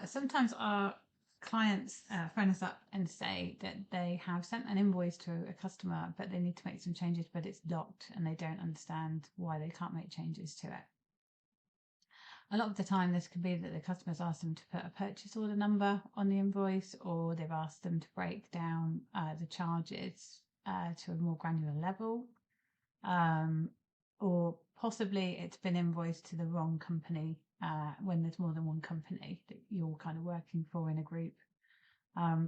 Sometimes our clients phone us up and say that they have sent an invoice to a customer, but they need to make some changes, but it's locked and they don't understand why they can't make changes to it. A lot of the time, this could be that the customer's asked them to put a purchase order number on the invoice, or they've asked them to break down the charges to a more granular level, or possibly it's been invoiced to the wrong company when there's more than one company that you're kind of working for in a group.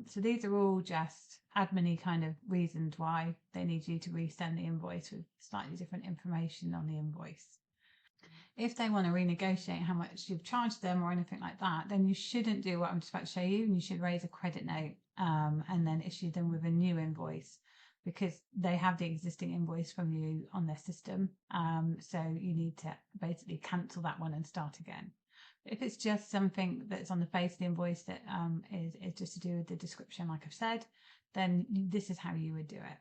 So these are all just admin-y kind of reasons why they need you to resend the invoice with slightly different information on the invoice. If they want to renegotiate how much you've charged them or anything like that, then you shouldn't do what I'm just about to show you, and you should raise a credit note and then issue them with a new invoice, because they have the existing invoice from you on their system. So you need to basically cancel that one and start again. If it's just something that's on the face of the invoice that is just to do with the description, like I've said, then this is how you would do it.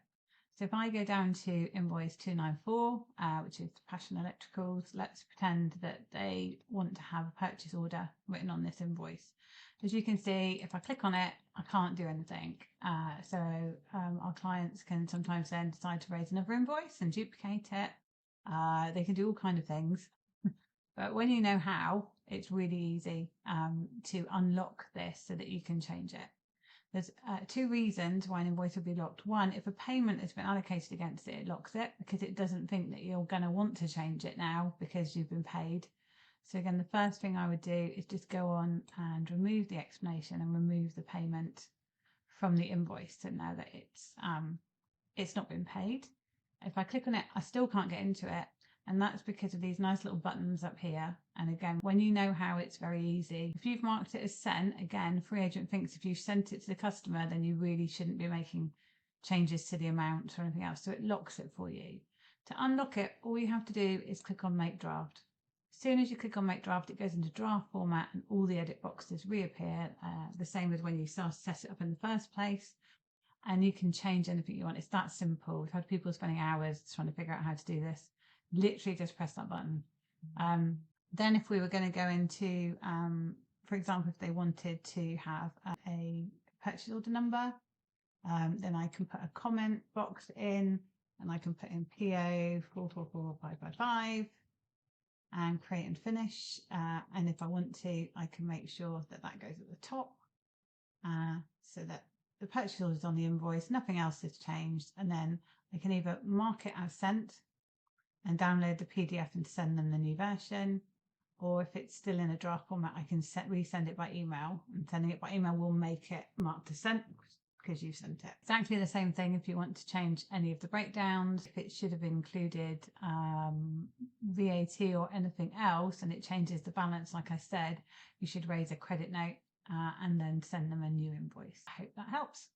So if I go down to invoice 294, which is Passion Electricals, let's pretend that they want to have a purchase order written on this invoice. As you can see, if I click on it, I can't do anything. So our clients can sometimes then decide to raise another invoice and duplicate it. They can do all kinds of things. But when you know how, it's really easy to unlock this so that you can change it. There's two reasons why an invoice will be locked. One, if a payment has been allocated against it, it locks it because it doesn't think that you're going to want to change it now because you've been paid. So again, the first thing I would do is just go on and remove the explanation and remove the payment from the invoice. So now that it's not been paid. If I click on it, I still can't get into it. And that's because of these nice little buttons up here. And again, when you know how, it's very easy. If you've marked it as sent, again, FreeAgent thinks if you've sent it to the customer, then you really shouldn't be making changes to the amount or anything else. So it locks it for you. To unlock it, all you have to do is click on Make Draft. As soon as you click on Make Draft, it goes into draft format and all the edit boxes reappear, the same as when you set it up in the first place. And you can change anything you want. It's that simple. We've had people spending hours trying to figure out how to do this. Literally just press that button. Then if we were going to go into, for example, if they wanted to have a purchase order number, then I can put a comment box in and I can put in PO 444555 and create and finish. And if I want to, I can make sure that that goes at the top so that the purchase order is on the invoice, nothing else has changed. And then I can either mark it as sent and download the PDF and send them the new version. Or if it's still in a draft format, I can resend it by email, and sending it by email will make it marked as sent because you sent it. Exactly the same thing if you want to change any of the breakdowns. If it should have included VAT or anything else and it changes the balance, like I said, you should raise a credit note and then send them a new invoice. I hope that helps.